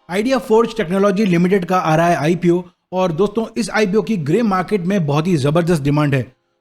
Idea forge technology limited का आ रहा है आईपीओ और दोस्तों इस आईपीओ की ग्रे मार्केट में बहुत ही जबरदस्त डिमांड है।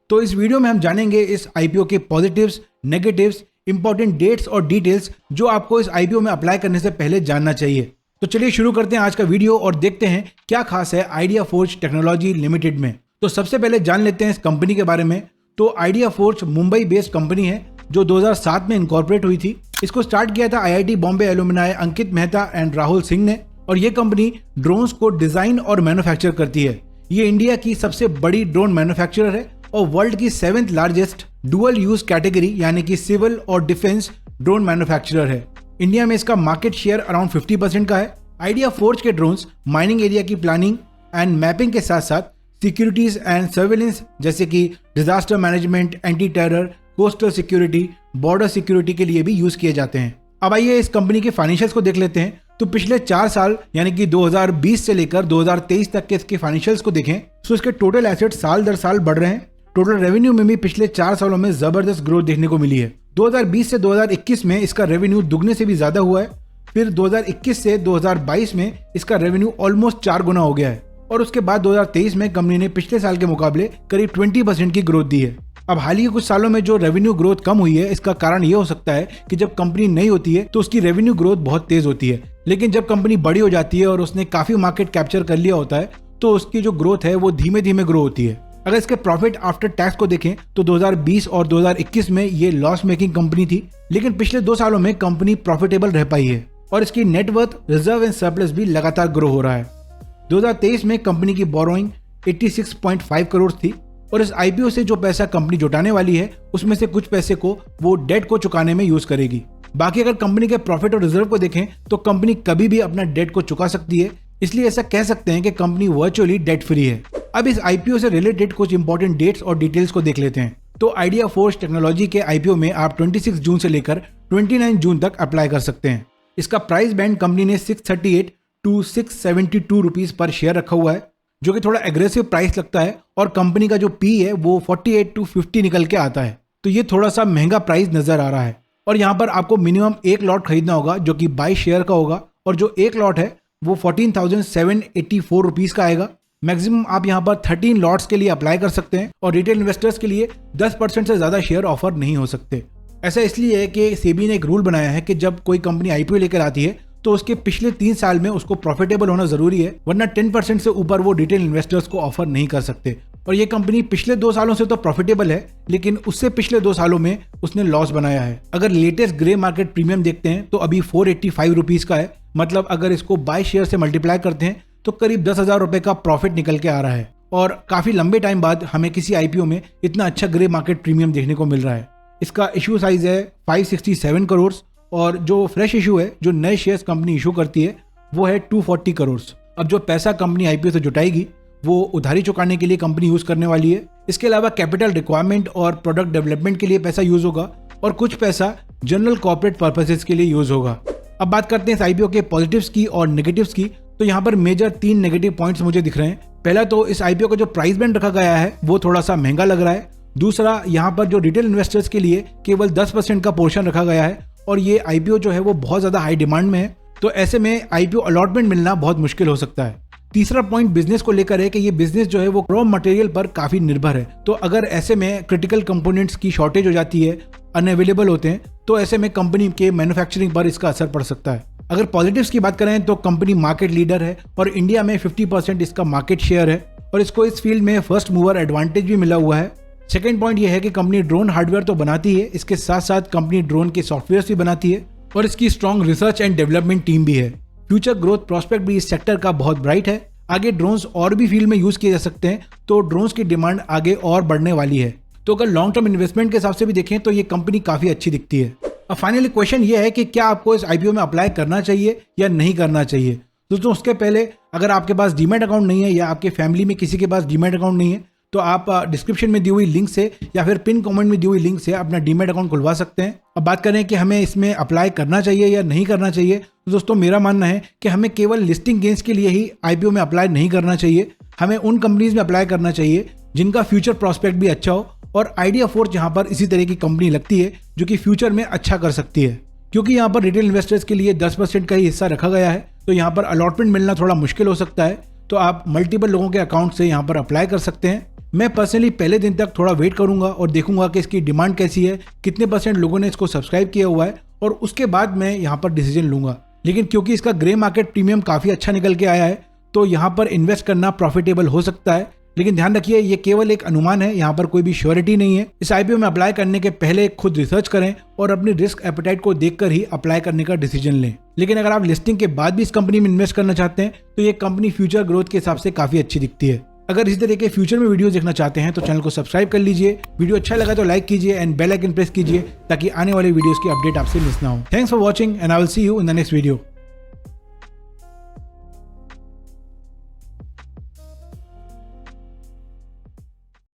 तो इस वीडियो में हम जानेंगे इस आईपीओ के पॉजिटिव्स, नेगेटिव्स, इंपॉर्टेंट डेट्स और डिटेल्स जो आपको इस आईपीओ में अप्लाई करने से पहले जानना चाहिए। तो चलिए शुरू करते हैं आज का वीडियो और देखते हैं क्या खास है आइडिया फोर्ज टेक्नोलॉजी लिमिटेड में। तो सबसे पहले जान लेते हैं इस कंपनी के बारे में। तो idea forge Mumbai based company है जो 2007 में इनकॉर्पोरेट हुई थी। इसको स्टार्ट किया था IIT Bombay alumni Ankit Mehta and Rahul Singh ने और ये कंपनी ड्रोन्स को डिजाइन और मैन्युफैक्चर करती है। ये इंडिया की सबसे बड़ी ड्रोन मैन्युफैक्चरर है और वर्ल्ड की 7th largest dual use category यानी कि सिविल और डिफेंस ड्रोन मैन्युफैक्चरर है। इंडिया में इसका मार्केट शेयर अराउंड 50% का है। आइडिया फोर्ज के ड्रोन्स माइनिंग एरिया की प्लानिंग एंड मैपिंग के साथ साथ सिक्योरिटीज एंड सर्वेलेंस जैसे कि disaster management, anti terror, coastal security, border security के लिए भी यूज किए जाते हैं। अब आइए इस कंपनी के फाइनेंशियल्स को देख लेते हैं। तो पिछले 4 साल यानी कि 2020 से लेकर 2023 तक के इसके फाइनेंशियल्स को देखें तो इसके टोटल एसेट्स साल दर साल बढ़ रहे हैं। टोटल रेवेन्यू में भी पिछले 4 सालों में जबरदस्त ग्रोथ देखने को मिली है। 2020 से 2021 में इसका रेवेन्यू दुगने से भी ज्यादा हुआ है। फिर 2021 से 2022 में इसका रेवेन्यू ऑलमोस्ट 4 गुना हो गया है और उसके बाद 2023 में कंपनी ने पिछले साल के मुकाबले करीब 20% की ग्रोथ दी है। अब हाल ही के कुछ सालों में जो रेवेन्यू ग्रोथ कम हुई है इसका कारण ये हो सकता है कि जब कंपनी नई होती है तो उसकी रेवेन्यू ग्रोथ बहुत तेज होती है, लेकिन जब कंपनी बड़ी हो जाती है और उसने काफी मार्केट कैप्चर कर लिया होता है तो उसकी जो ग्रोथ है वो धीमे धीमे ग्रो होती है। अगर इसके प्रॉफिट आफ्टर टैक्स को देखें तो 2020 और 2021 में ये लॉस मेकिंग कंपनी थी, लेकिन पिछले 2 सालों में कंपनी प्रॉफिटेबल रह पाई है और इसकी नेटवर्थ, रिजर्व एंड सरप्लस भी लगातार ग्रो हो रहा है। 2023 में कंपनी की बोरोइंग 86.5 करोड़ थी और इस आईपीओ से जो पैसा कंपनी जुटाने वाली है उसमें से कुछ पैसे को वो डेट को चुकाने में यूज करेगी। बाकी अगर कंपनी के प्रॉफिट और रिजर्व को देखें तो कंपनी कभी भी अपना डेट को चुका सकती है, इसलिए ऐसा कह सकते हैं कि कंपनी वर्चुअली डेट फ्री है। अब इस आईपीओ से रिलेटेड कुछ इंपॉर्टेंट डेट्स और डिटेल्स को देख लेते हैं। तो आइडिया फोर्ज टेक्नोलॉजी के आईपीओ में आप 26 जून से लेकर 29 जून तक अप्लाई कर सकते हैं। इसका प्राइस बैंड कंपनी ने 638 टू 672 रुपीज पर शेयर रखा हुआ है, जो कि थोड़ा एग्रेसिव प्राइस लगता है और कंपनी का जो पी है वो 48 टू 50 निकल के आता है, तो ये थोड़ा सा महंगा प्राइस नजर आ रहा है। और यहाँ पर आपको मिनिमम 1 लॉट खरीदना होगा जो कि 22 शेयर का होगा और जो 1 लॉट है वो 14,784 रुपीज का आएगा। मैक्सिमम आप यहाँ पर 13 लॉट्स के लिए अप्लाई कर सकते हैं और रिटेल इन्वेस्टर्स के लिए 10% से ज्यादा शेयर ऑफर नहीं हो सकते। ऐसा इसलिए है कि सेबी ने एक रूल बनाया है कि जब कोई कंपनी आईपीओ लेकर आती है तो उसके पिछले 3 साल में उसको प्रॉफिटेबल होना जरूरी है, वरना 10% से ऊपर वो रिटेल इन्वेस्टर्स को ऑफर नहीं कर सकते। और ये कंपनी पिछले 2 सालों से तो प्रॉफिटेबल है, लेकिन उससे पिछले 2 सालों में उसने लॉस बनाया है। अगर लेटेस्ट ग्रे मार्केट प्रीमियम देखते हैं तो अभी 485 रुपीज का है, मतलब अगर इसको 22 शेयर से मल्टीप्लाई करते हैं तो करीब 10,000 रुपए का प्रॉफिट निकल के आ रहा है। और काफी लंबे टाइम बाद हमें किसी आईपीओ में इतना अच्छा ग्रे मार्केट प्रीमियम देखने को मिल रहा है। इसका इशू साइज है 567 करोड़ और जो फ्रेश इशू है, जो नए शेयर्स कंपनी इशू करती है, वो है 240 करोड़। अब जो पैसा कंपनी आईपीओ से जुटाएगी वो उधारी चुकाने के लिए कंपनी यूज करने वाली है। इसके अलावा कैपिटल रिक्वायरमेंट और प्रोडक्ट डेवलपमेंट के लिए पैसा यूज होगा और कुछ पैसा जनरल कॉर्पोरेट पर्पसेस के लिए यूज होगा। अब बात करते हैं इस आईपीओ के पॉजिटिव्स की और नेगेटिव्स की। तो यहाँ पर मेजर 3 नेगेटिव पॉइंट्स मुझे दिख रहे हैं। पहला तो इस आईपीओ का जो प्राइस बैंड रखा गया है वो थोड़ा सा महंगा लग रहा है। दूसरा, यहाँ पर जो रिटेल इन्वेस्टर्स के लिए केवल 10% का पोर्शन रखा गया है और ये आईपीओ जो है वो बहुत ज्यादा हाई डिमांड में है, तो ऐसे में आईपीओ अलॉटमेंट मिलना बहुत मुश्किल हो सकता है। तीसरा पॉइंट बिजनेस को लेकर है कि ये बिजनेस जो है वो रॉ मटेरियल पर काफी निर्भर है, तो अगर ऐसे में क्रिटिकल कंपोनेंट्स की शॉर्टेज हो जाती है, अनअवेलेबल होते हैं, तो ऐसे में कंपनी के मैन्युफैक्चरिंग पर इसका असर पड़ सकता है। अगर पॉजिटिव्स की बात करें तो कंपनी मार्केट लीडर है और इंडिया में 50% इसका मार्केट शेयर है और इसको इस फील्ड में फर्स्ट मूवर एडवांटेज भी मिला हुआ है। सेकेंड पॉइंट ये है कि कंपनी ड्रोन हार्डवेयर तो बनाती है, इसके साथ साथ कंपनी ड्रोन के सॉफ्टवेयर भी बनाती है और इसकी strong research and development team भी है। फ्यूचर ग्रोथ प्रोस्पेक्ट भी इस सेक्टर का बहुत ब्राइट है। आगे ड्रोन्स और भी फील्ड में यूज किए जा सकते हैं, तो ड्रोन्स की डिमांड आगे और बढ़ने वाली है। तो अगर लॉन्ग टर्म इन्वेस्टमेंट के हिसाब से भी देखें तो ये कंपनी काफी अच्छी दिखती है। अब फाइनली क्वेश्चन ये है कि क्या आपको इस आईपीओ में अप्लाई करना चाहिए या नहीं करना चाहिए। दोस्तों उसके पहले अगर आपके पास डीमैट अकाउंट नहीं है या आपके फैमिली में किसी के पास डीमैट अकाउंट नहीं है तो आप डिस्क्रिप्शन में दी हुई लिंक से या फिर पिन कमेंट में दी हुई लिंक से अपना डीमैट अकाउंट खुलवा सकते हैं। अब बात करें कि हमें इसमें अप्लाई करना चाहिए या नहीं करना चाहिए, तो दोस्तों मेरा मानना है कि हमें केवल लिस्टिंग गेन्स के लिए ही आईपीओ में अप्लाई नहीं करना चाहिए। हमें उन कंपनीज में अप्लाई करना चाहिए जिनका फ्यूचर प्रॉस्पेक्ट भी अच्छा हो और आइडिया फोर्ज यहाँ पर इसी तरह की कंपनी लगती है जो कि फ्यूचर में अच्छा कर सकती है। क्योंकि यहाँ पर रिटेल इन्वेस्टर्स के लिए 10% का ही हिस्सा रखा गया है, तो यहाँ पर अलॉटमेंट मिलना थोड़ा मुश्किल हो सकता है। तो आप मल्टीपल लोगों के अकाउंट से यहाँ पर अप्लाई कर सकते हैं। मैं पर्सनली पहले दिन तक थोड़ा वेट करूंगा और देखूंगा कि इसकी डिमांड कैसी है, कितने % लोगों ने इसको सब्सक्राइब किया हुआ है, और उसके बाद मैं यहाँ पर डिसीजन लूंगा। लेकिन क्योंकि इसका ग्रे मार्केट प्रीमियम काफी अच्छा निकल के आया है, तो यहाँ पर इन्वेस्ट करना प्रॉफिटेबल हो सकता है। लेकिन ध्यान रखिए, ये केवल एक अनुमान है, यहाँ पर कोई भी श्योरिटी नहीं है। इस आईपीओ में अप्लाई करने के पहले खुद रिसर्च करें और अपनी रिस्क एपेटाइट को देखकर ही अप्लाई करने का डिसीजन लें। लेकिन अगर आप लिस्टिंग के बाद भी इस कंपनी में इन्वेस्ट करना चाहते हैं तो ये कंपनी फ्यूचर ग्रोथ के हिसाब से काफी अच्छी दिखती है। अगर इसी तरह के फ्यूचर में वीडियो देखना चाहते हैं तो चैनल को सब्सक्राइब कर लीजिए, वीडियो अच्छा लगा तो लाइक कीजिए एंड बेल आइकन प्रेस कीजिए ताकि आने वाले वीडियोस की अपडेट आपसे मिस ना हो। Thanks for watching and I will see you in the next video.